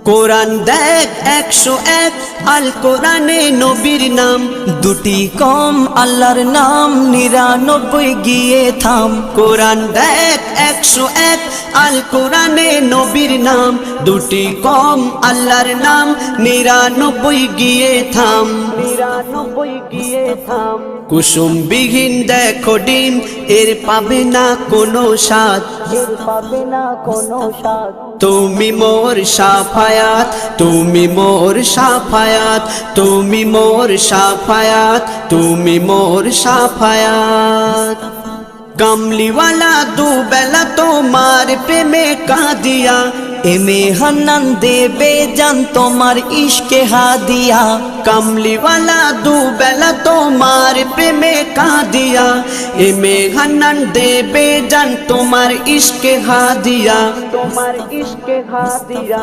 কোরআন দেখ 101 আল কোরআনে নবীর নাম, দুটি কম আল্লাহর নাম 99 গিয়ে থাম। কোরআন দেখ 101 আল কোরআনে নবীর নাম, দুটি কম আল্লাহর নাম 99 গিয়ে থাম। 99 গিয়ে থাম। কুসুম বিহীন দেখো ডিম, এর পাবে না কোনো স্বাদ, এর পাবে না কোনো স্বাদ। তুমি মোর শাফায়াত, তুমি মোর শাফায়াত, তুমি মোর শাফায়াত, তুমি মোর শাফায়াত। কামলিওয়ালা দুবেলা তোমার প্রেমে কাঁদিয়া, এমে হান্নান দেবে জান তোমার ইশকে হাদিয়া। কামলিওয়ালা দুবেলা তোমার প্রেমে কাঁদিয়া, এমে হান্নান দেবে জান তোমার ইশকে হাদিয়া, তোমার ইশকে হাদিয়া।